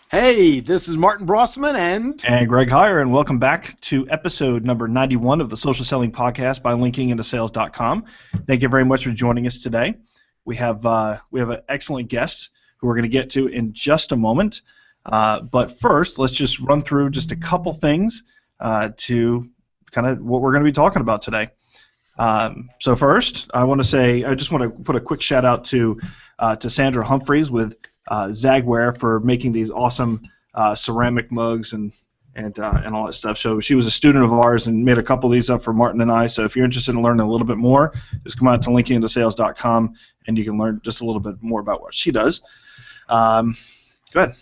Hey, this is Martin Brossman and And Greg Hyer, and welcome back to episode number 91 of the Social Selling Podcast by linkinintosales.com. Thank you very much for joining us today. We have an excellent guest who we're going to get to in just a moment. But first, let's just run through just a couple things to kind of what we're going to be talking about today. So first, I just want to put a quick shout out to Sandra Humphreys with Zagware for making these awesome ceramic mugs and all that stuff. So she was a student of ours and made a couple of these up for Martin and I. So if you're interested in learning a little bit more, just come out to linkinintosales.com and you can learn just a little bit more about what she does. Go ahead.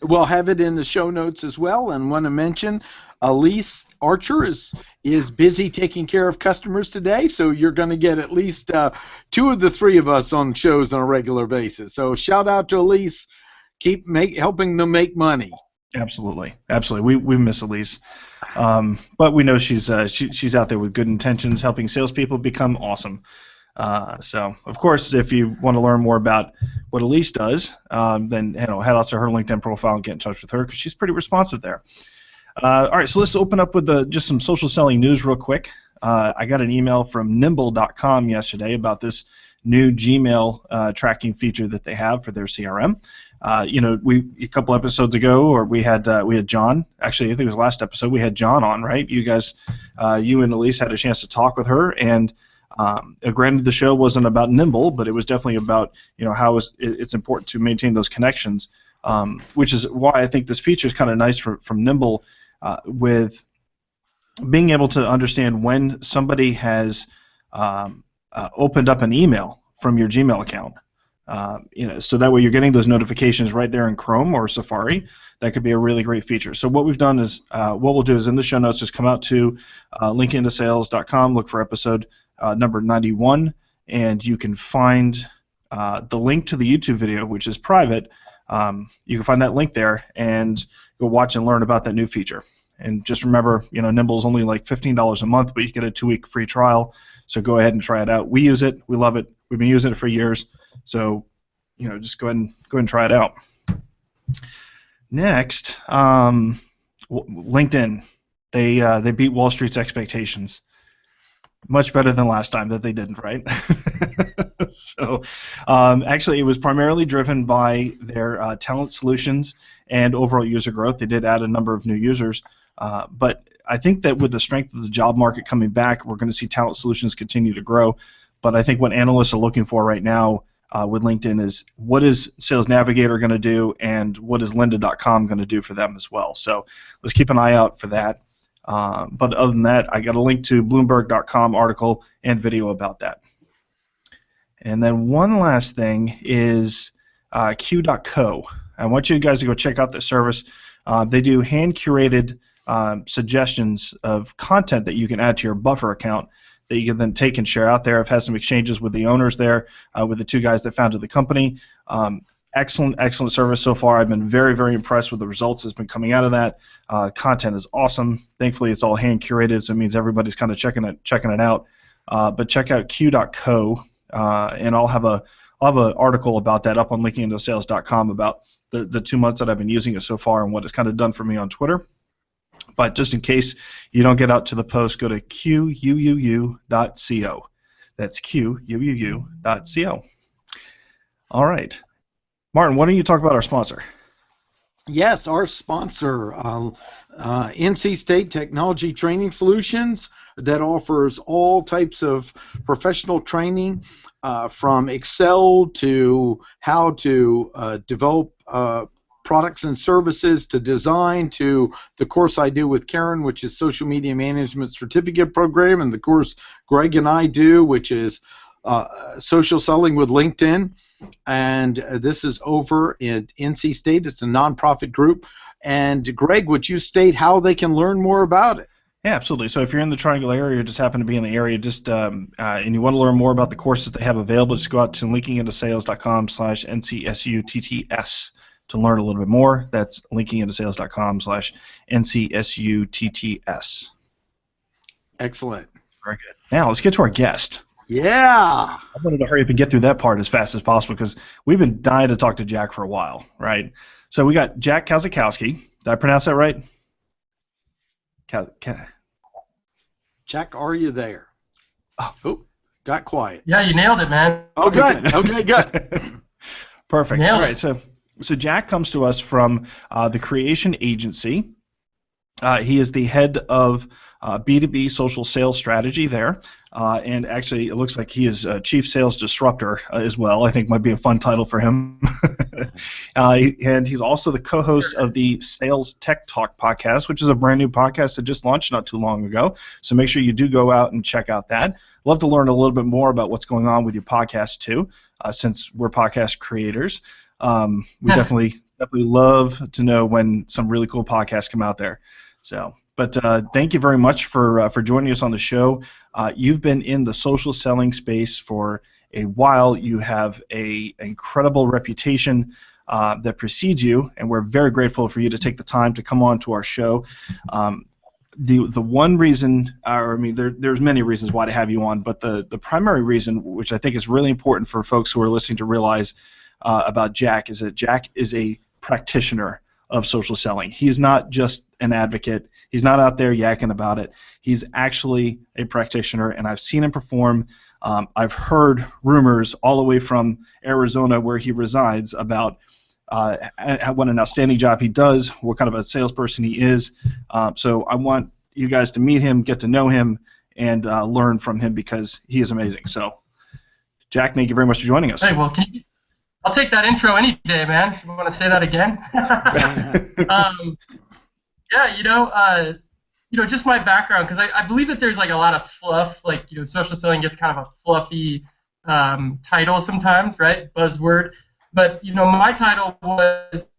we'll have it in the show notes as well. And want to mention, Elise Archer is busy taking care of customers today, so you're going to get at least two of the three of us on shows on a regular basis. So shout out to Elise, helping them make money. Absolutely. We miss Elise, but we know she's out there with good intentions, helping salespeople become awesome. So, of course, if you want to learn more about what Elise does, then head out to her LinkedIn profile and get in touch with her because she's pretty responsive there. All right, so let's open up with just some social selling news real quick. I got an email from nimble.com yesterday about this new Gmail tracking feature that they have for their CRM. A couple episodes ago, or we had John. Actually, I think it was last episode. We had John on, right? You guys, you and Elise had a chance to talk with her, and granted, the show wasn't about Nimble, but it was definitely about how it's important to maintain those connections, which is why I think this feature is kind of nice from Nimble, with being able to understand when somebody has opened up an email from your Gmail account. So that way you're getting those notifications right there in Chrome or Safari. That could be a really great feature. So what we've done is, what we'll do is in the show notes, just come out to linkinintosales.com, look for episode number 91, and you can find the link to the YouTube video, which is private. You can find that link there and go watch and learn about that new feature. And just remember, Nimble is only like $15 a month, but you get a 2-week free trial. So go ahead and try it out. We use it. We love it. We've been using it for years. So, just go ahead and try it out. Next, LinkedIn. They beat Wall Street's expectations. Much better than last time that they didn't, right? So, actually, it was primarily driven by their talent solutions and overall user growth. They did add a number of new users, but I think that with the strength of the job market coming back, we're going to see talent solutions continue to grow. But I think what analysts are looking for right now with LinkedIn is what is Sales Navigator going to do, and what is lynda.com going to do for them as well. So let's keep an eye out for that. But other than that, I got a link to Bloomberg.com article and video about that. And then one last thing is Q.co. I want you guys to go check out this service. They do hand-curated suggestions of content that you can add to your buffer account that you can then take and share out there. I've had some exchanges with the owners there, with the two guys that founded the company. Excellent service so far. I've been very, very impressed with the results that's been coming out of that. Content is awesome. Thankfully, it's all hand curated, so it means everybody's kind of checking it out. But check out Q.co, and I'll have an article about that up on linkinintosales.com about the 2 months that I've been using it so far and what it's kind of done for me on Twitter. But just in case you don't get out to the post, go to QUUU.co. That's QUUU.co. All right. Martin, why don't you talk about our sponsor? Yes, our sponsor, NC State Technology Training Solutions, that offers all types of professional training, from Excel to how to develop products and services, to design, to the course I do with Karen, which is Social Media Management Certificate Program, and the course Greg and I do, which is Social Selling with LinkedIn. And this is over at NC State. It's a nonprofit group. And Greg, would you state how they can learn more about it? Yeah, absolutely. So if you're in the Triangle area or just happen to be in the area, and you want to learn more about the courses they have available, just go out to linkinintosales.com/NCSUTTS to learn a little bit more. That's linkinintosales.com/NCSUTTS. Excellent. Very good. Now let's get to our guest. Yeah. I wanted to hurry up and get through that part as fast as possible because we've been dying to talk to Jack for a while, right? So we got Jack Kosakowski. Did I pronounce that right? Jack, are you there? Oh, got quiet. Yeah, you nailed it, man. Oh, good. Okay, good. Perfect. Nailed All right, it. so Jack comes to us from the Creation Agency. He is the head of B2B social sales strategy there. And actually, it looks like he is a chief sales disruptor as well. I think might be a fun title for him. And he's also the co-host of the Sales Tech Talk podcast, which is a brand new podcast that just launched not too long ago. So make sure you do go out and check out that. Love to learn a little bit more about what's going on with your podcast too, since we're podcast creators. We definitely love to know when some really cool podcasts come out there. So, but thank you very much for joining us on the show. You've been in the social selling space for a while. You have an incredible reputation that precedes you, and we're very grateful for you to take the time to come on to our show. The one reason, or I mean, there's many reasons why to have you on, but the primary reason, which I think is really important for folks who are listening to realize about Jack, is that Jack is a practitioner of social selling. He's not just an advocate. He's not out there yakking about it. He's actually a practitioner, and I've seen him perform. I've heard rumors all the way from Arizona, where he resides, about what an outstanding job he does, what kind of a salesperson he is. So I want you guys to meet him, get to know him, and learn from him because he is amazing. So, Jack, thank you very much for joining us. Hey, well, I'll take that intro any day, man. If you want to say that again. Yeah, just my background, because I believe that there's like a lot of fluff, like, social selling gets kind of a fluffy title sometimes, right? Buzzword. But, my title was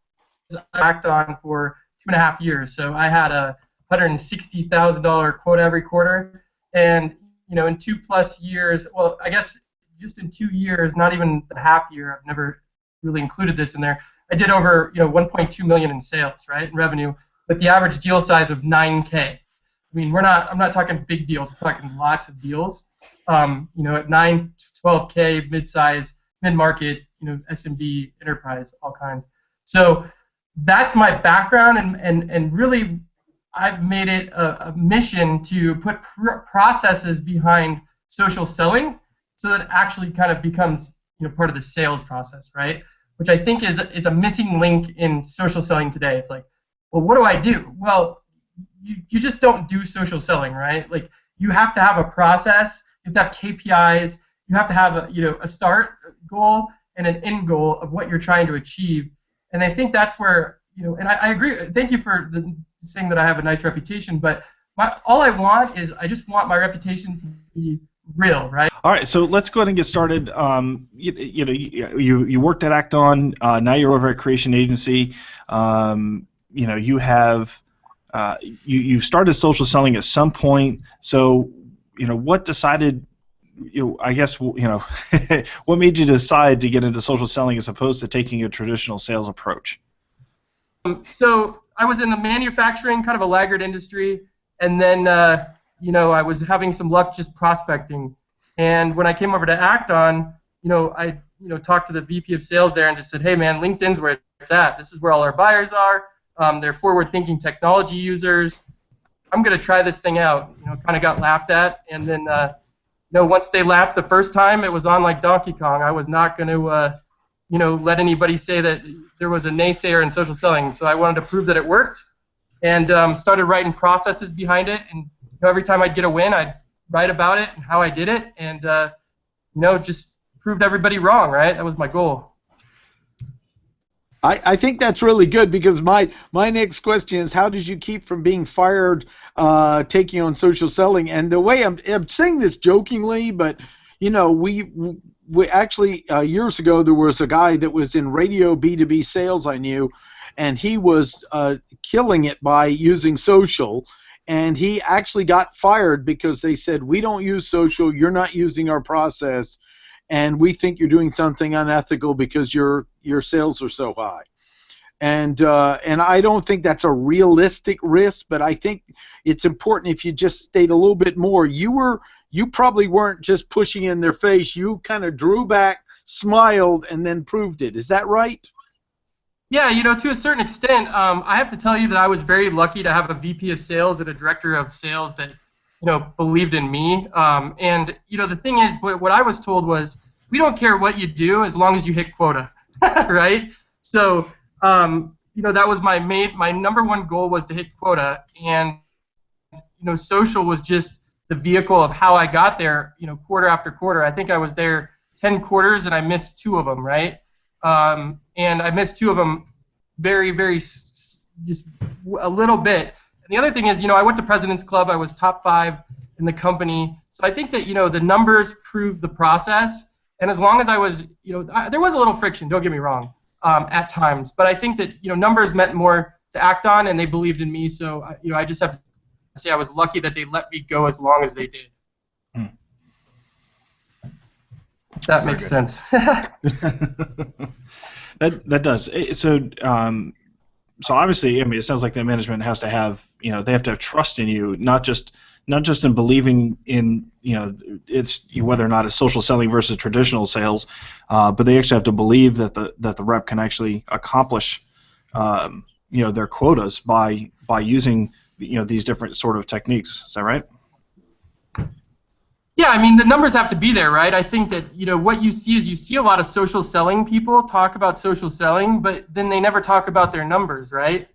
act on for 2.5 years. So I had a $160,000 quota every quarter. And, in 2+ years, well, I guess just in 2 years, not even the half year, I've never really included this in there, I did over, $1.2 million in sales, right, in revenue, with the average deal size of $9K. I mean, I'm not talking big deals, I'm talking lots of deals. At 9 to 12K, mid-size, mid-market, SMB, enterprise, all kinds. So that's my background, and really I've made it a mission to put processes behind social selling so that it actually kind of becomes part of the sales process, right? Which I think is a missing link in social selling today. It's like, well, what do I do? Well, you just don't do social selling, right? Like, you have to have a process, you have to have KPIs, you have to have a start goal and an end goal of what you're trying to achieve. And I think that's where, and I agree, thank you for saying that I have a nice reputation, but all I want is, I just want my reputation to be real, right? All right, so let's go ahead and get started. You worked at Acton, now you're over at Creation Agency. You have you started social selling at some point. So what decided, I guess, what made you decide to get into social selling as opposed to taking a traditional sales approach? So I was in the manufacturing, kind of a laggard industry, and then I was having some luck just prospecting. And when I came over to Acton, I talked to the VP of sales there and just said, hey man, LinkedIn's where it's at. This is where all our buyers are. They're forward-thinking technology users. I'm going to try this thing out. Kind of got laughed at, and then once they laughed the first time, it was on like Donkey Kong. I was not going to let anybody say that there was a naysayer in social selling. So I wanted to prove that it worked, and started writing processes behind it. And every time I'd get a win, I'd write about it and how I did it, and just proved everybody wrong, right? That was my goal. I think that's really good, because my next question is, how did you keep from being fired taking on social selling? And the way I'm saying this jokingly, but we actually years ago there was a guy that was in radio B2B sales I knew, and he was killing it by using social, and he actually got fired because they said, we don't use social, you're not using our process, and we think you're doing something unethical because your sales are so high. And I don't think that's a realistic risk, but I think it's important if you just state a little bit more. You probably weren't just pushing in their face. You kind of drew back, smiled, and then proved it. Is that right? Yeah, to a certain extent, I have to tell you that I was very lucky to have a VP of sales and a director of sales that, believed in me. And the thing is, what I was told was, we don't care what you do as long as you hit quota, right? So, that was my number one goal was to hit quota, and social was just the vehicle of how I got there. Quarter after quarter. I think I was there 10 quarters, and I missed 2 of them, right? And I missed 2 of them very, very just a little bit. And the other thing is, I went to President's Club. I was top 5 in the company. So I think that, the numbers proved the process. And as long as I was, there was a little friction, don't get me wrong, at times. But I think that, numbers meant more to act on, and they believed in me. So, I just have to say I was lucky that they let me go as long as they did. If that makes sense. That does. So obviously, I mean, it sounds like the management has to have, they have to have trust in you, not just in believing in, it's whether or not it's social selling versus traditional sales, but they actually have to believe that the rep can actually accomplish, their quotas by using, these different sort of techniques. Is that right? Yeah, I mean, the numbers have to be there, right? I think that, what you see is you see a lot of social selling people talk about social selling, but then they never talk about their numbers, right?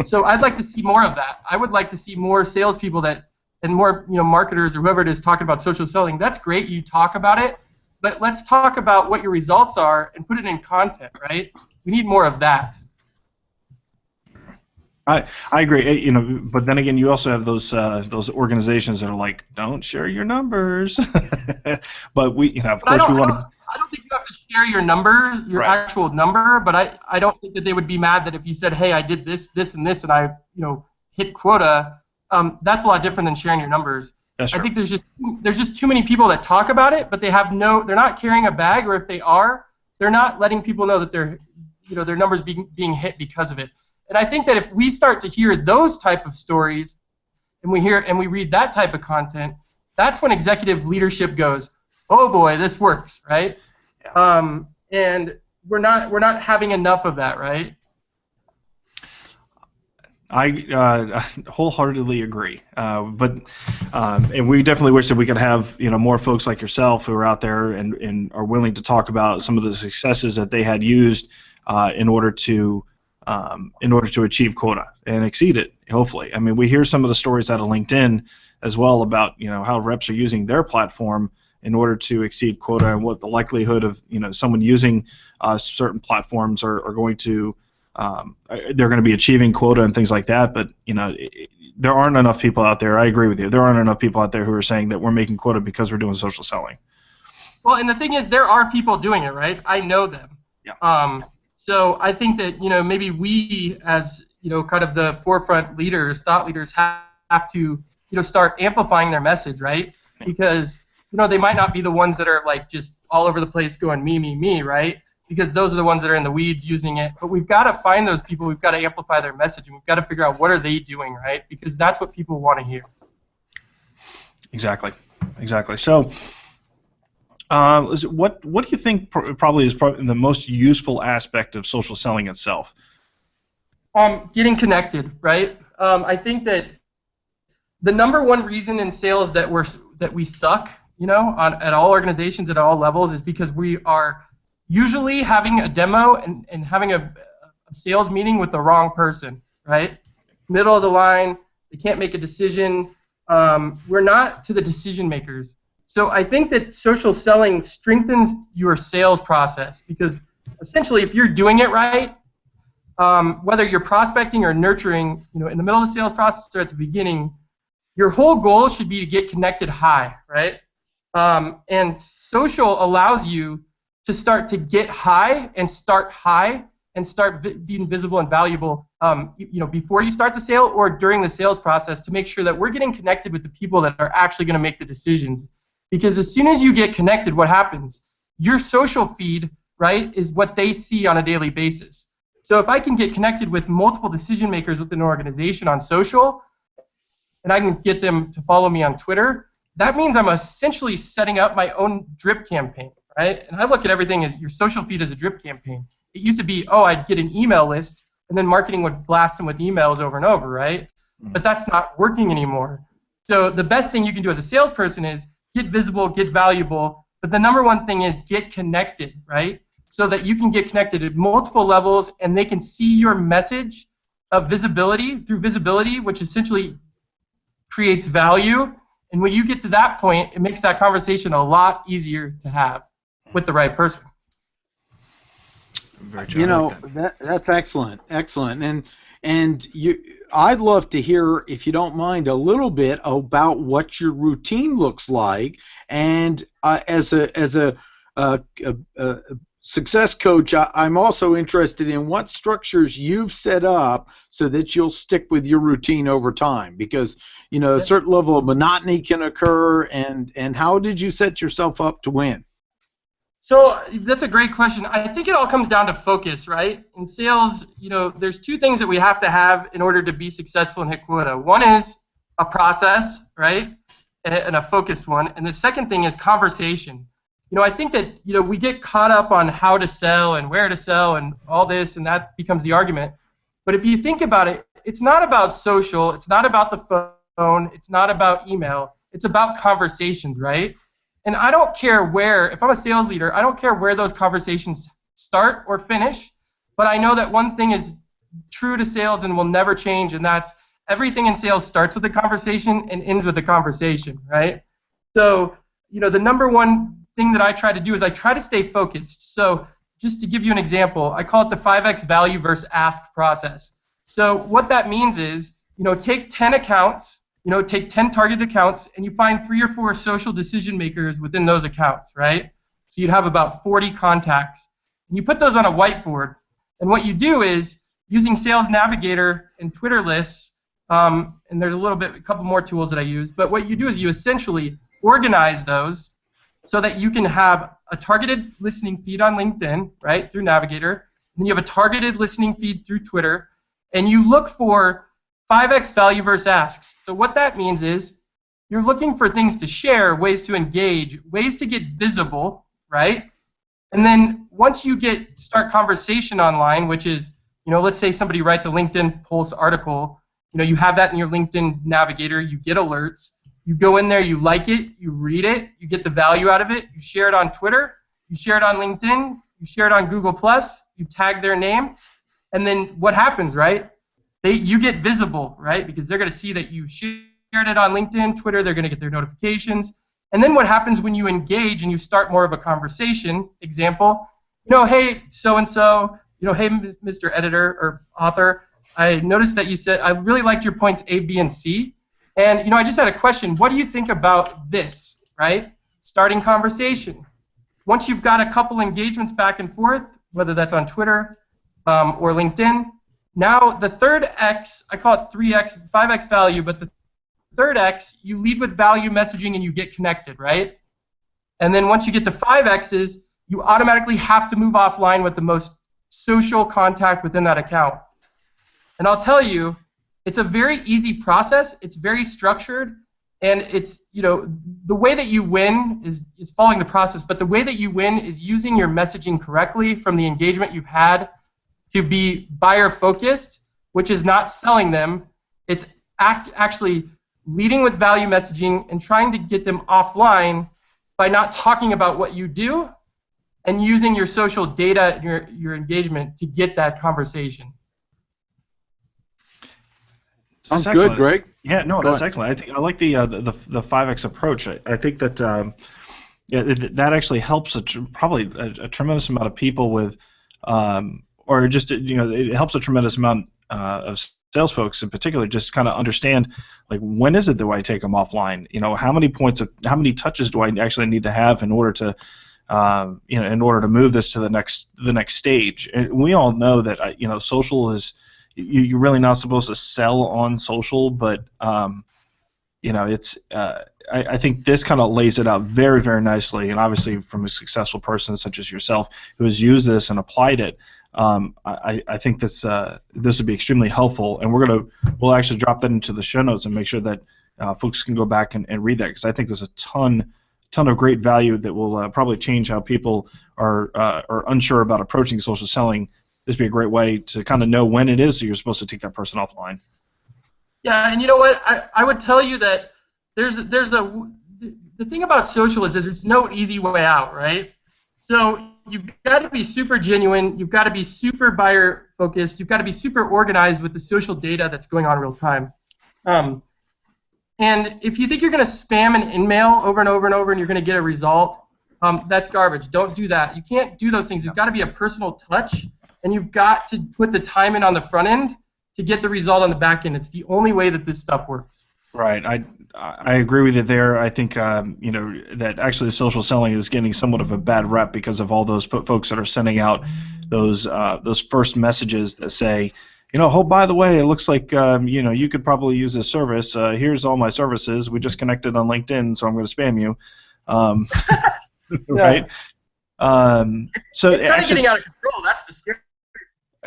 So I'd like to see more of that. I would like to see more salespeople and more, marketers or whoever it is talking about social selling. That's great, you talk about it, but let's talk about what your results are and put it in content, right? We need more of that. I agree, but then again, you also have those organizations that are like, don't share your numbers, but we, of course, we want to. I don't think you have to share your number, your Right. actual number, but I don't think that they would be mad that if you said, hey, I did this, this, and this, and I, hit quota. That's a lot different than sharing your numbers. That's true. I think there's just too many people that talk about it, but they're not carrying a bag, or if they are, they're not letting people know that their numbers being hit because of it. And I think that if we start to hear those type of stories, and we read that type of content, that's when executive leadership goes, oh boy, this works, right? Yeah. And we're not having enough of that, right? I wholeheartedly agree, and we definitely wish that we could have more folks like yourself who are out there and are willing to talk about some of the successes that they had used in order to achieve quota and exceed it. Hopefully, I mean, we hear some of the stories out of LinkedIn as well about how reps are using their platform in order to exceed quota, and what the likelihood of someone using certain platforms are going to they're going to be achieving quota and things like that. But there aren't enough people out there. I agree with you. There aren't enough people out there who are saying that we're making quota because we're doing social selling. Well, and the thing is, there are people doing it, right? I know them. Yeah. So I think that maybe we, as kind of the forefront leaders, thought leaders, have to start amplifying their message, right? Because they might not be the ones that are like just all over the place going me, right? Because those are the ones that are in the weeds using it. But we've got to find those people. We've got to amplify their message, and we've got to figure out what are they doing, right? Because that's what people want to hear. Exactly. So, what do you think probably is the most useful aspect of social selling itself? Getting connected, right? I think that the number one reason in sales that we suck, at all organizations at all levels, is because we are usually having a demo and having a sales meeting with the wrong person, right? Middle of the line, they can't make a decision. We're not to the decision makers. So I think that social selling strengthens your sales process, because essentially if you're doing it right, whether you're prospecting or nurturing, in the middle of the sales process or at the beginning, your whole goal should be to get connected high, right? And social allows you to start to get high and start being visible and valuable, before you start the sale or during the sales process, to make sure that we're getting connected with the people that are actually going to make the decisions. Because as soon as you get connected, what happens? Your social feed, right, is what they see on a daily basis. So if I can get connected with multiple decision makers within an organization on social, and I can get them to follow me on Twitter, that means I'm essentially setting up my own drip campaign, right? And I look at everything as your social feed as a drip campaign. It used to be, oh, I'd get an email list, and then marketing would blast them with emails over and over, right? But that's not working anymore. So the best thing you can do as a salesperson is get visible, get valuable, but the number one thing is get connected, right? So that you can get connected at multiple levels and they can see your message of visibility through visibility, which essentially creates value. And when you get to that point, it makes that conversation a lot easier to have with the right person. Very true. You I know, like that. that's excellent, and I'd love to hear, if you don't mind, a little bit about what your routine looks like. And as a success coach, I'm also interested in what structures you've set up so that you'll stick with your routine over time, because a certain level of monotony can occur. And how did you set yourself up to win? So that's a great question. I think it all comes down to focus, right? In sales, there's two things that we have to have in order to be successful and hit quota. One is a process, right, and a focused one. And the second thing is conversation. I think that, we get caught up on how to sell and where to sell and all this, and that becomes the argument. But if you think about it, it's not about social, it's not about the phone, it's not about email, it's about conversations, right? And I don't care where, if I'm a sales leader, I don't care where those conversations start or finish, but I know that one thing is true to sales and will never change, and that's everything in sales starts with a conversation and ends with a conversation, right? So, the number one thing that I try to do is I try to stay focused. So just to give you an example, I call it the 5X value versus ask process. So what that means is, take 10 accounts, take 10 target accounts, and you find 3 or 4 social decision makers within those accounts, right? So you'd have about 40 contacts. And you put those on a whiteboard. And what you do is, using Sales Navigator and Twitter lists, and there's a couple more tools that I use, but what you do is you essentially organize those so that you can have a targeted listening feed on LinkedIn, right, through Navigator, and then you have a targeted listening feed through Twitter, and you look for 5X value versus asks. So what that means is you're looking for things to share, ways to engage, ways to get visible, right? And then once you start conversation online, which is, let's say somebody writes a LinkedIn Pulse article, you have that in your LinkedIn Navigator, you get alerts, you go in there, you like it, you read it, you get the value out of it, you share it on Twitter, you share it on LinkedIn, you share it on Google+, you tag their name, and then what happens, right? You get visible, right? Because they're going to see that you shared it on LinkedIn, Twitter, they're going to get their notifications. And then what happens when you engage and you start more of a conversation? Example, hey, so-and-so, hey, Mr. Editor or author, I noticed that you said, I really liked your points A, B, and C. And, I just had a question. What do you think about this, right? Starting conversation. Once you've got a couple engagements back and forth, whether that's on Twitter or LinkedIn, now the third X, I call it 3X, 5X value, but the third X, you lead with value messaging and you get connected, right? And then once you get to 5Xs, you automatically have to move offline with the most social contact within that account. And I'll tell you, it's a very easy process, it's very structured, and it's, the way that you win is following the process, but the way that you win is using your messaging correctly from the engagement you've had to be buyer-focused, which is not selling them, it's actually leading with value messaging and trying to get them offline by not talking about what you do and using your social data and your engagement to get that conversation. Sounds good, Greg. Yeah, no, that's excellent. I like the 5X approach. I think that that actually helps probably a tremendous amount of people with, or just it helps a tremendous amount of sales folks in particular just kind of understand, like, when is it that I take them offline? How many touches do I actually need to have in order to in order to move this to the next stage? And we all know that social is. You're really not supposed to sell on social, but it's. I think this kind of lays it out very, very nicely, and obviously from a successful person such as yourself who has used this and applied it, I think this would be extremely helpful, and we'll actually drop that into the show notes and make sure that folks can go back and read that, because I think there's a ton ton of great value that will probably change how people are unsure about approaching social selling. This would be a great way to kind of know when it is that you're supposed to take that person offline. Yeah, and you know what? I would tell you that the thing about social is that there's no easy way out, right? So you've got to be super genuine. You've got to be super buyer focused. You've got to be super organized with the social data that's going on real time. And if you think you're going to spam an email over and over and over and you're going to get a result, that's garbage. Don't do that. You can't do those things. There's got to be a personal touch, and you've got to put the time in on the front end to get the result on the back end. It's the only way that this stuff works. Right. I agree with you there. I think that actually social selling is getting somewhat of a bad rep because of all those folks that are sending out those first messages that say, oh, by the way, it looks like you could probably use this service. Here's all my services. We just connected on LinkedIn, so I'm going to spam you. Right. So it's kind of getting out of control. That's the scary.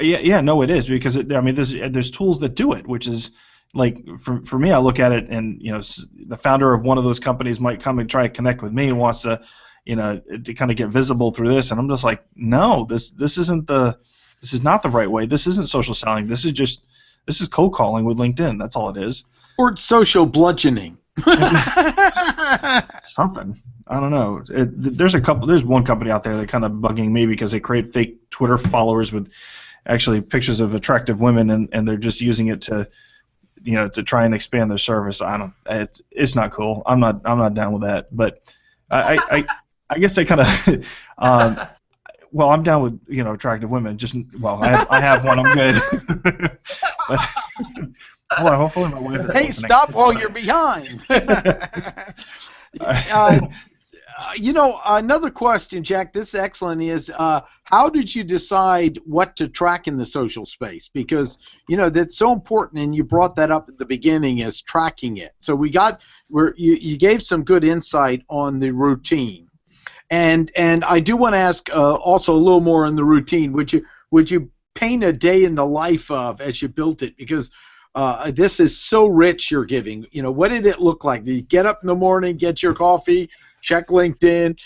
Yeah, no, it is, because there's tools that do it, which is like for me, I look at it, and the founder of one of those companies might come and try to connect with me and wants to to kind of get visible through this, and I'm just like, no, this is not the right way. This isn't social selling. This is cold calling with LinkedIn. That's all it is. Or social bludgeoning. Something. I don't know. There's one company out there that kind of bugging me because they create fake Twitter followers with actually pictures of attractive women, and they're just using it to try and expand their service. It's not cool. I'm not down with that. But I guess they kind of well, I'm down with attractive women. I have one. I'm good. But, hopefully my wife is. Hey, stop while you're behind. Another question, Jack, this is excellent, is how did you decide what to track in the social space? Because, that's so important, and you brought that up at the beginning as tracking it. So you gave some good insight on the routine. And I do want to ask also a little more on the routine. Would you paint a day in the life of as you built it? Because this is so rich you're giving. What did it look like? Did you get up in the morning, get your coffee, check LinkedIn,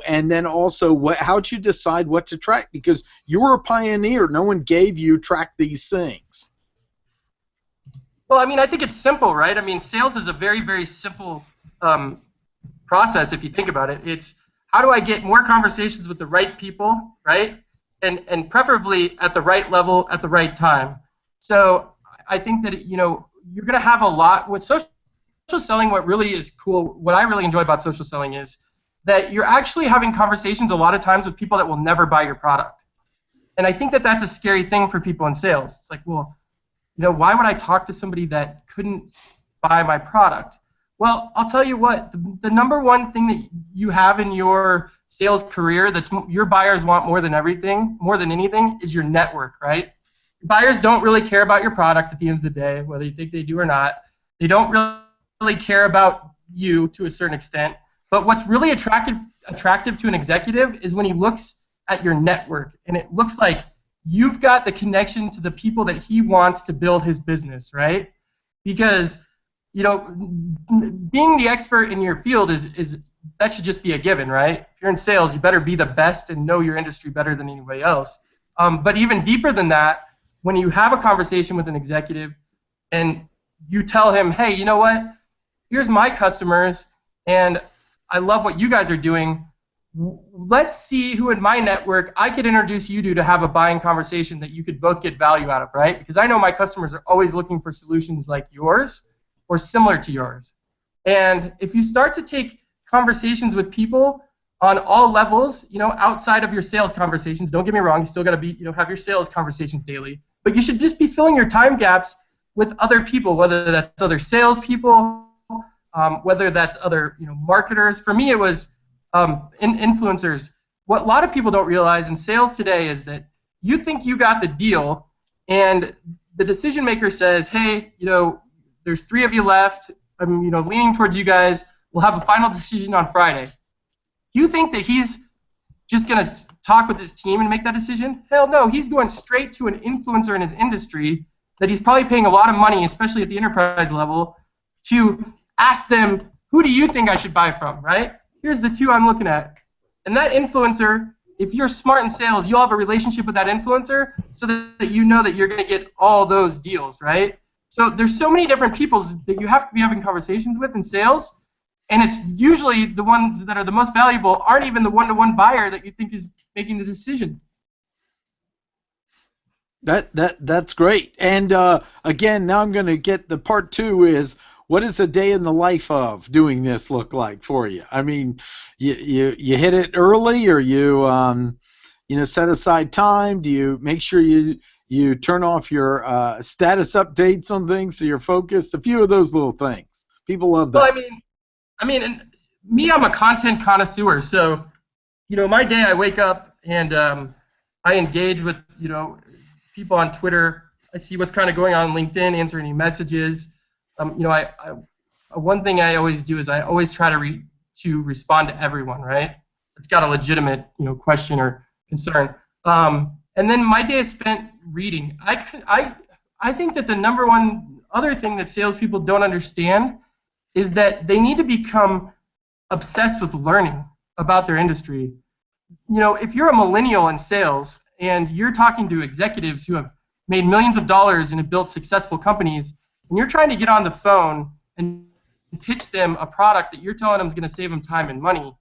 and then also how'd you decide what to track? Because you were a pioneer. No one gave you track these things. Well, I think it's simple, right? Sales is a very, very simple process if you think about it. It's how do I get more conversations with the right people, right? And preferably at the right level at the right time. So I think that you're going to have a lot with social selling. What really is cool, what I really enjoy about social selling is that you're actually having conversations a lot of times with people that will never buy your product. And I think that that's a scary thing for people in sales. It's like, well, why would I talk to somebody that couldn't buy my product? Well, I'll tell you what, the number one thing that you have in your sales career that's your buyers want more than anything, is your network, right? Buyers don't really care about your product at the end of the day, whether you think they do or not. They don't really care about you to a certain extent. But what's really attractive to an executive is when he looks at your network, and it looks like you've got the connection to the people that he wants to build his business, right? Because being the expert in your field is that should just be a given, right? If you're in sales, you better be the best and know your industry better than anybody else. But even deeper than that, when you have a conversation with an executive and you tell him, hey, you know what? Here's my customers, and I love what you guys are doing. Let's see who in my network I could introduce you to have a buying conversation that you could both get value out of, right? Because I know my customers are always looking for solutions like yours or similar to yours. And if you start to take conversations with people on all levels, outside of your sales conversations, don't get me wrong, you still got to have your sales conversations daily, but you should just be filling your time gaps with other people, whether that's other salespeople, whether that's other marketers. For me, it was influencers. What a lot of people don't realize in sales today is that you think you got the deal, and the decision maker says, hey, there's 3 of you left. I'm leaning towards you guys. We'll have a final decision on Friday. You think that he's just going to talk with his team and make that decision? Hell no. He's going straight to an influencer in his industry that he's probably paying a lot of money, especially at the enterprise level, to ask them, who do you think I should buy from, right? here's the 2 I'm looking at. And that influencer, if you're smart in sales, you'll have a relationship with that influencer so that you know that you're going to get all those deals, right? So there's so many different people that you have to be having conversations with in sales, and it's usually the ones that are the most valuable aren't even the one-to-one buyer that you think is making the decision. That's great. And again, now I'm going to get the part 2 is, what does a day in the life of doing this look like for you? I mean, you hit it early, or you set aside time? Do you make sure you turn off your status updates on things so you're focused? A few of those little things. People love that. Well, I mean, me, I'm a content connoisseur. So, my day, I wake up and I engage with people on Twitter. I see what's kind of going on LinkedIn, answer any messages. One thing I always do is I always try to respond to everyone, right? It's got a legitimate question or concern. And then my day is spent reading. I think that the number one other thing that salespeople don't understand is that they need to become obsessed with learning about their industry. If you're a millennial in sales and you're talking to executives who have made millions of dollars and have built successful companies, and you're trying to get on the phone and pitch them a product that you're telling them is going to save them time and money,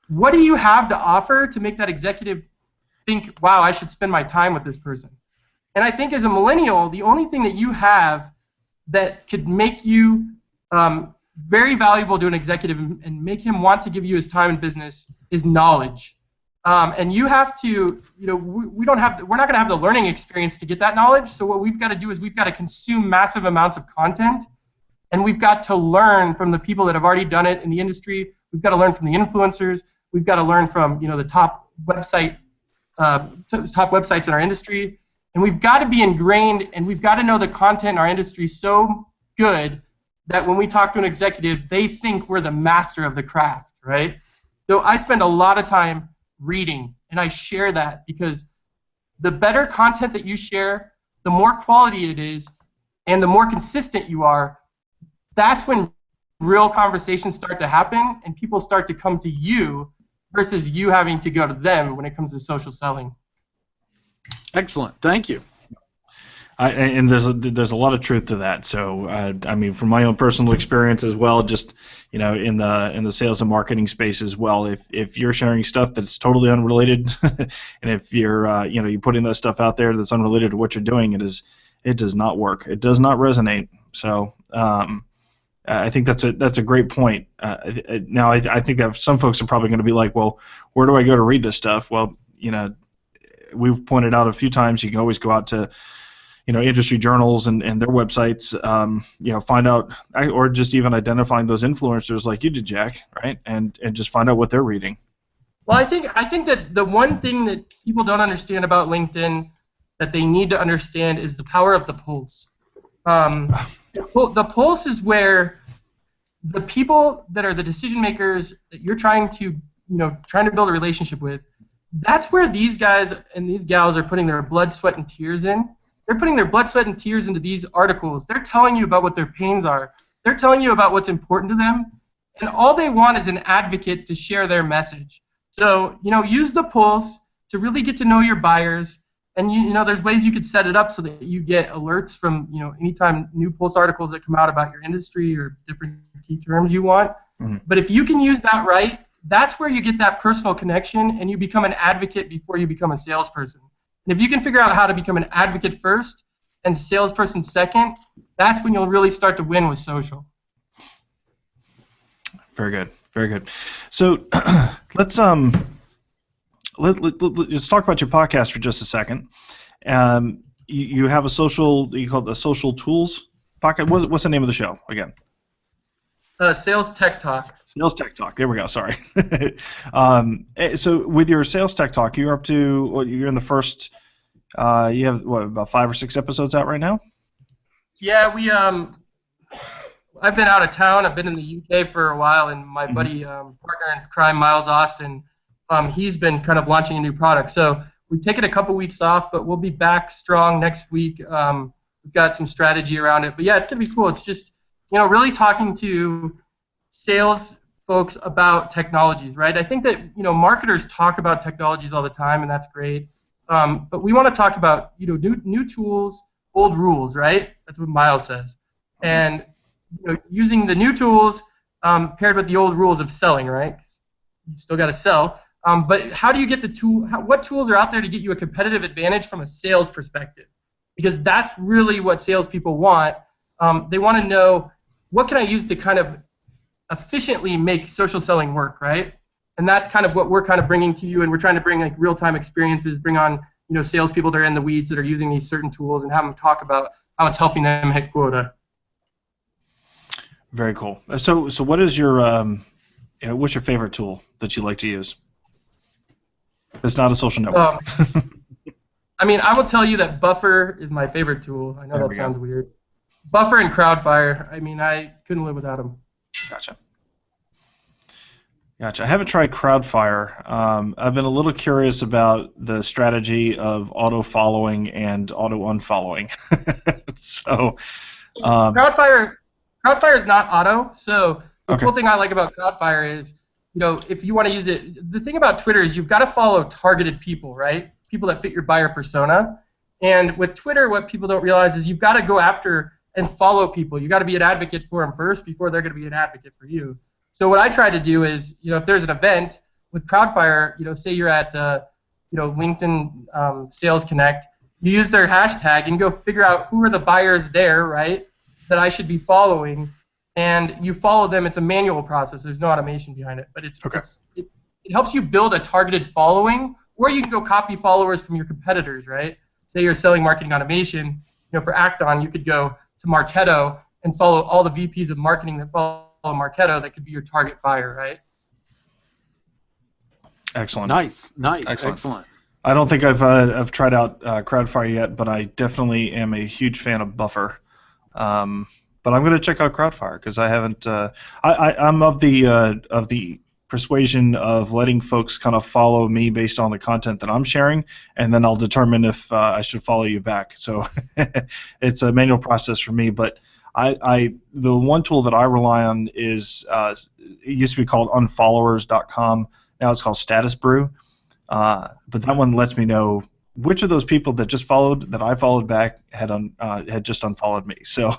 what do you have to offer to make that executive think, wow, I should spend my time with this person? And I think as a millennial, the only thing that you have that could make you very valuable to an executive and make him want to give you his time in business is knowledge. And you have to, we're not going to have the learning experience to get that knowledge. So what we've got to do is we've got to consume massive amounts of content, and we've got to learn from the people that have already done it in the industry. We've got to learn from the influencers. We've got to learn from the top websites in our industry, and we've got to be ingrained, and we've got to know the content in our industry so good that when we talk to an executive, they think we're the master of the craft, right? So I spend a lot of time reading, and I share that because the better content that you share, the more quality it is, and the more consistent you are, that's when real conversations start to happen and people start to come to you versus you having to go to them when it comes to social selling. Excellent. Thank you. And there's a lot of truth to that. So from my own personal experience as well, just in the sales and marketing space as well, if you're sharing stuff that's totally unrelated, and if you're you're putting that stuff out there that's unrelated to what you're doing, it does not work. It does not resonate. So I think that's a great point. Now I think that some folks are probably going to be like, well, where do I go to read this stuff? Well, we've pointed out a few times you can always go out to industry journals and their websites, find out, or just even identifying those influencers like you did, Jack, right? And just find out what they're reading. Well, I think that the one thing that people don't understand about LinkedIn that they need to understand is the power of the pulse. The pulse is where the people that are the decision makers that you're trying to build a relationship with, that's where these guys and these gals are putting their blood, sweat, and tears in. They're putting their blood, sweat, and tears into these articles. They're telling you about what their pains are. They're telling you about what's important to them. And all they want is an advocate to share their message. So, use the pulse to really get to know your buyers. And, there's ways you could set it up so that you get alerts from, anytime new pulse articles that come out about your industry or different key terms you want. Mm-hmm. But if you can use that right, that's where you get that personal connection and you become an advocate before you become a salesperson. And if you can figure out how to become an advocate first and salesperson second, that's when you'll really start to win with social. Very good, very good. So let's talk about your podcast for just a second. You have a social, you call it the Social Tools podcast. What's the name of the show again? Sales Tech Talk. Sales Tech Talk. There we go. Sorry. So with your Sales Tech Talk, you're up to, you're in the first. You have about 5 or 6 episodes out right now? Yeah, I've been out of town. I've been in the UK for a while, and my buddy, partner in crime, Miles Austin, he's been kind of launching a new product. So we've taken a couple weeks off, but we'll be back strong next week. We've got some strategy around it. But yeah, it's going to be cool. It's just, really talking to sales folks about technologies, right? I think that marketers talk about technologies all the time, and that's great. But we want to talk about new tools, old rules, right? That's what Miles says. And using the new tools paired with the old rules of selling, right? You still got to sell. But how do you get the tool? What tools are out there to get you a competitive advantage from a sales perspective? Because that's really what salespeople want. They want to know, what can I use to kind of efficiently make social selling work, right? And that's kind of what we're kind of bringing to you, and we're trying to bring like real-time experiences, bring on salespeople that are in the weeds that are using these certain tools, and have them talk about how it's helping them hit quota. Very cool. So what is your what's your favorite tool that you like to use? It's not a social network. I mean, I will tell you that Buffer is my favorite tool. I know that sounds weird. Buffer and Crowdfire. I mean, I couldn't live without them. Gotcha. I haven't tried Crowdfire. I've been a little curious about the strategy of auto-following and auto-unfollowing. So, Crowdfire is not auto. So the cool thing I like about Crowdfire is, if you want to use it, the thing about Twitter is you've got to follow targeted people, right? People that fit your buyer persona. And with Twitter, what people don't realize is you've got to go after and follow people. You got to be an advocate for them first before they're going to be an advocate for you. So what I try to do is, if there's an event with Crowdfire, say you're at, LinkedIn Sales Connect, you use their hashtag and go figure out who are the buyers there, right, that I should be following, and you follow them. It's a manual process. There's no automation behind it, but it helps you build a targeted following, or you can go copy followers from your competitors, right? Say you're selling marketing automation, for Acton, you could go to Marketo and follow all the VPs of marketing that follow Marketo. That could be your target buyer, right? Excellent. Nice. Excellent. I don't think I've tried out Crowdfire yet, but I definitely am a huge fan of Buffer. But I'm going to check out Crowdfire because I haven't. I'm of the persuasion of letting folks kind of follow me based on the content that I'm sharing, and then I'll determine if I should follow you back. So it's a manual process for me, but the one tool that I rely on is it used to be called unfollowers.com. Now it's called Status Brew. But that one lets me know which of those people that I followed back had just unfollowed me. So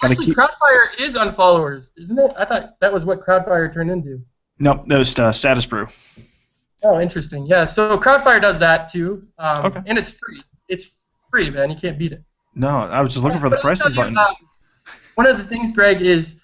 actually, Crowdfire is unfollowers, isn't it? I thought that was what Crowdfire turned into. No, that was Status Brew. Oh, interesting. Yeah, so Crowdfire does that too, and it's free. It's free, man. You can't beat it. No, I was just looking for the pricing button. One of the things, Greg, is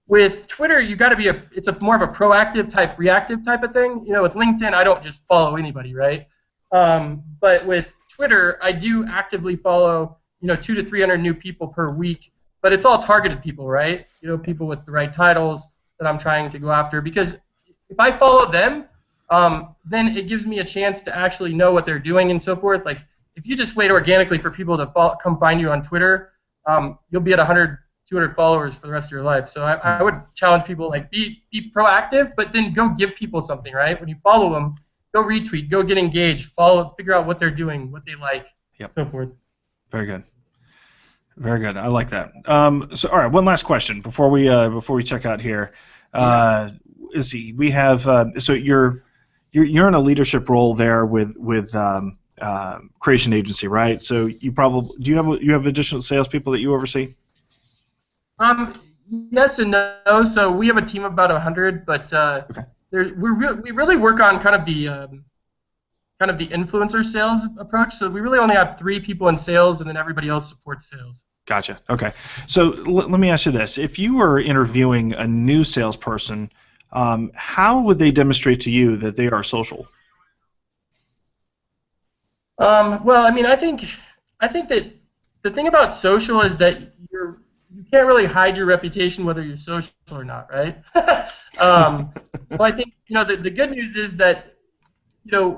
with Twitter, you got to be it's more of a proactive type, reactive type of thing. With LinkedIn, I don't just follow anybody, right? But with Twitter, I do actively follow, 200 to 300 new people per week, but it's all targeted people, right? People with the right titles that I'm trying to go after, because if I follow them, then it gives me a chance to actually know what they're doing and so forth. Like, if you just wait organically for people to come find you on Twitter, you'll be at 100, 200 followers for the rest of your life. So I would challenge people, like, be proactive, but then go give people something, right? When you follow them, go retweet, go get engaged, figure out what they're doing, what they like, so forth. Very good. Very good. I like that. So, all right, one last question before we check out here. We have so you're in a leadership role there with creation agency, right? So you have additional salespeople that you oversee? Yes and no. So we have a team of about 100, but we really work on kind of the influencer sales approach. So we really only have 3 people in sales, and then everybody else supports sales. Gotcha. Okay. So let me ask you this: if you were interviewing a new salesperson, how would they demonstrate to you that they are social? Well, I mean, I think that the thing about social is that you can't really hide your reputation whether you're social or not, right? So I think the good news is that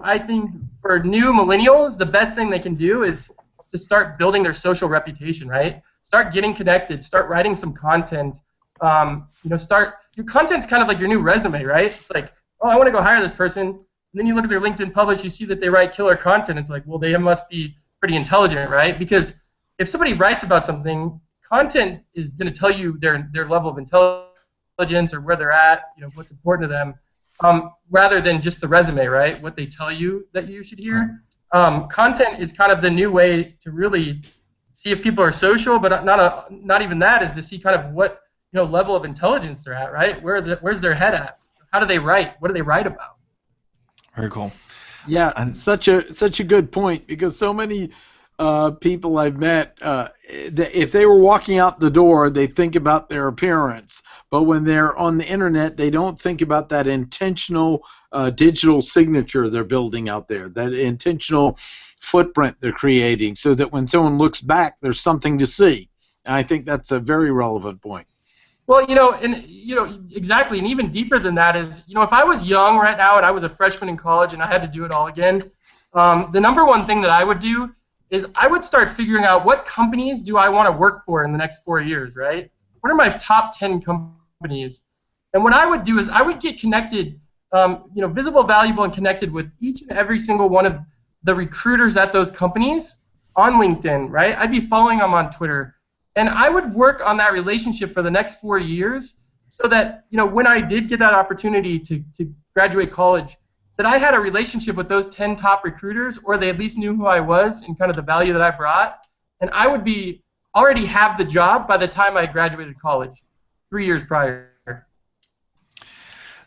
I think for new millennials, the best thing they can do is to start building their social reputation, right? Start getting connected. Start writing some content. Your content's kind of like your new resume, right? It's like, oh, I want to go hire this person. And then you look at their LinkedIn publish, you see that they write killer content. It's like, well, they must be pretty intelligent, right? Because if somebody writes about something, content is going to tell you their level of intelligence. intelligence or where they're at, what's important to them, rather than just the resume, right? What they tell you that you should hear. Content is kind of the new way to really see if people are social, but not even that, is to see kind of what level of intelligence they're at, right? Where's their head at? How do they write? What do they write about? Very cool. Yeah, and such a good point, because so many people I've met, if they were walking out the door, they think about their appearance, but when they're on the internet, they don't think about that intentional digital signature they're building out there, that intentional footprint they're creating, so that when someone looks back, there's something to see. And I think that's a very relevant point. Well, exactly, and even deeper than that is, if I was young right now and I was a freshman in college and I had to do it all again, the number one thing that I would do is I would start figuring out what companies do I want to work for in the next 4 years, right? What are my top 10 companies? And what I would do is I would get connected, visible, valuable, and connected with each and every single one of the recruiters at those companies on LinkedIn, right? I'd be following them on Twitter. And I would work on that relationship for the next 4 years, so that when I did get that opportunity to graduate college, that I had a relationship with those 10 top recruiters, or they at least knew who I was and kind of the value that I brought, and I would already have the job by the time I graduated college, 3 years prior.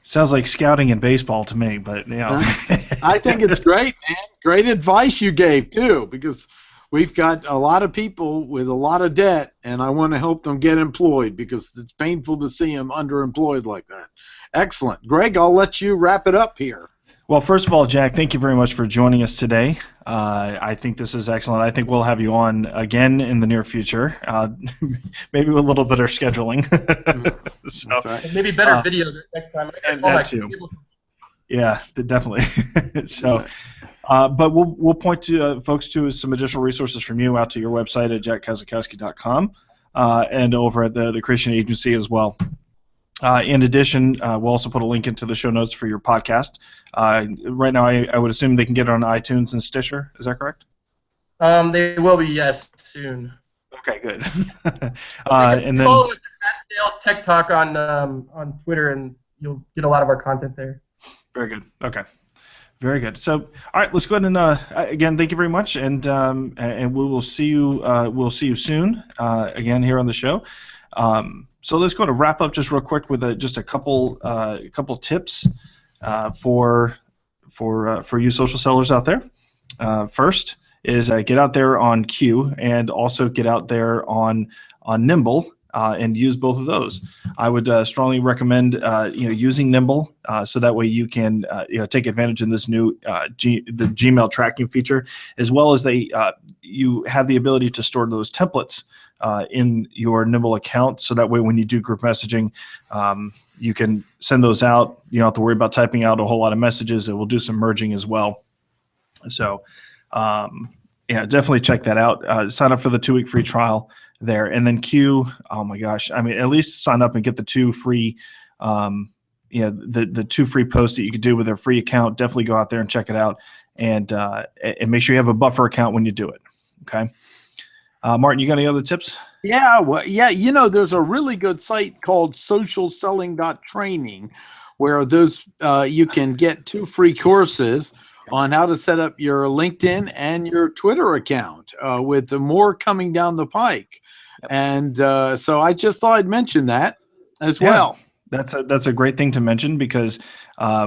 Sounds like scouting in baseball to me, but I think it's great, man. Great advice you gave too, because we've got a lot of people with a lot of debt, and I want to help them get employed, because it's painful to see them underemployed like that. Excellent. Greg, I'll let you wrap it up here. Well, first of all, Jack, thank you very much for joining us today. I think this is excellent. I think we'll have you on again in the near future, maybe with a little better scheduling. So, right. Maybe better video next time. And that too. Yeah, definitely. So, but we'll point to folks to some additional resources from you out to your website at jackkosakowski.com and over at the Christian Agency as well. In addition, we'll also put a link into the show notes for your podcast. Right now, I would assume they can get it on iTunes and Stitcher. Is that correct? They will be, yes, soon. Okay, good. And then follow us at Sales Tech Talk on Twitter, and you'll get a lot of our content there. Very good. Okay. Very good. So, all right, let's go ahead and again, thank you very much, and we will see you. We'll see you soon again here on the show. So let's go to wrap up just real quick with just a couple tips for you social sellers out there. First is get out there on Q, and also get out there on Nimble. And use both of those. I would strongly recommend using Nimble, so that way you can take advantage of this new the Gmail tracking feature, as well as you have the ability to store those templates in your Nimble account, so that way when you do group messaging, you can send those out. You don't have to worry about typing out a whole lot of messages. It will do some merging as well. So definitely check that out. Sign up for the 2-week free trial there, and then Q. Oh my gosh! I mean, at least sign up and get the 2 free, the 2 free posts that you could do with their free account. Definitely go out there and check it out, and make sure you have a buffer account when you do it. Okay, Martin, you got any other tips? Yeah, there's a really good site called socialselling.training, where you can get 2 free courses on how to set up your LinkedIn and your Twitter account, with more coming down the pike. Yep. And so I just thought I'd mention that as well. That's a great thing to mention, because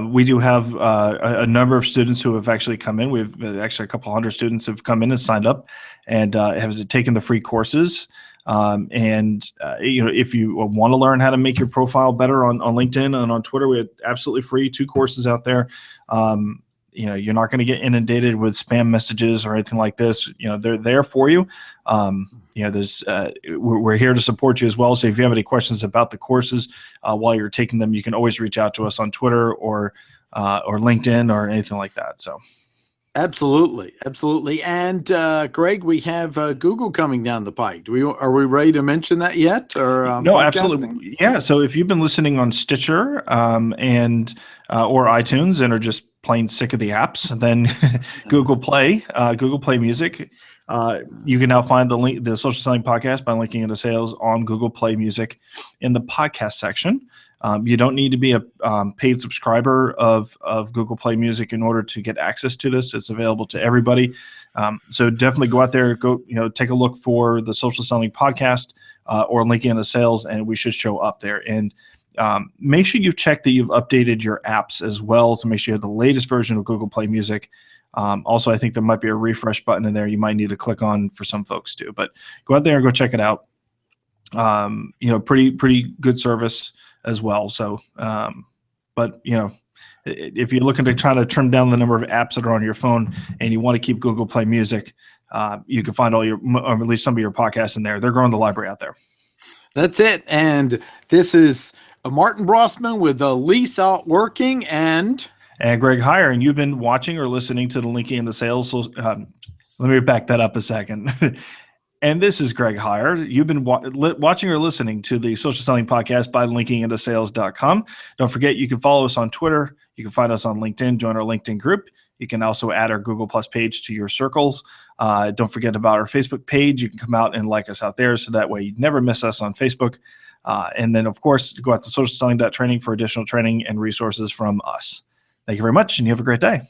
we do have a number of students who have actually come in. We've actually a couple hundred students have come in and signed up and have taken the free courses. If you want to learn how to make your profile better on LinkedIn and on Twitter, we have absolutely free 2 courses out there. You're not going to get inundated with spam messages or anything like this. They're there for you. We're here to support you as well. So if you have any questions about the courses while you're taking them, you can always reach out to us on Twitter or LinkedIn or anything like that. So. Absolutely. And Greg, we have Google coming down the pike. Are we ready to mention that yet? Or no, absolutely. Yeah. So if you've been listening on Stitcher and or iTunes and are just plain sick of the apps, then Google Play Music. You can now find the Social Selling Podcast by linking into sales on Google Play Music in the podcast section. You don't need to be a paid subscriber of Google Play Music in order to get access to this. It's available to everybody. So definitely go out there, take a look for the Social Selling Podcast or Linking into Sales, and we should show up there. And make sure you check that you've updated your apps as well to make sure you have the latest version of Google Play Music. Also, I think there might be a refresh button in there you might need to click on for some folks too. But go out there and go check it out. Pretty good service as well. So, but if you're looking to try to trim down the number of apps that are on your phone and you want to keep Google Play Music, you can find or at least some of your podcasts in there. They're growing the library out there. That's it. And this is Martin Brossman with Lease Out Working and Greg Hyer, and you've been watching or listening to the Linking into Sales. So, let me back that up a second. And this is Greg Hyer. You've been watching or listening to the Social Selling Podcast by linkingintosales.com. Don't forget, you can follow us on Twitter. You can find us on LinkedIn. Join our LinkedIn group. You can also add our Google Plus page to your circles. Don't forget about our Facebook page. You can come out and like us out there, so that way you never miss us on Facebook. And then, of course, go out to socialselling.training for additional training and resources from us. Thank you very much, and you have a great day.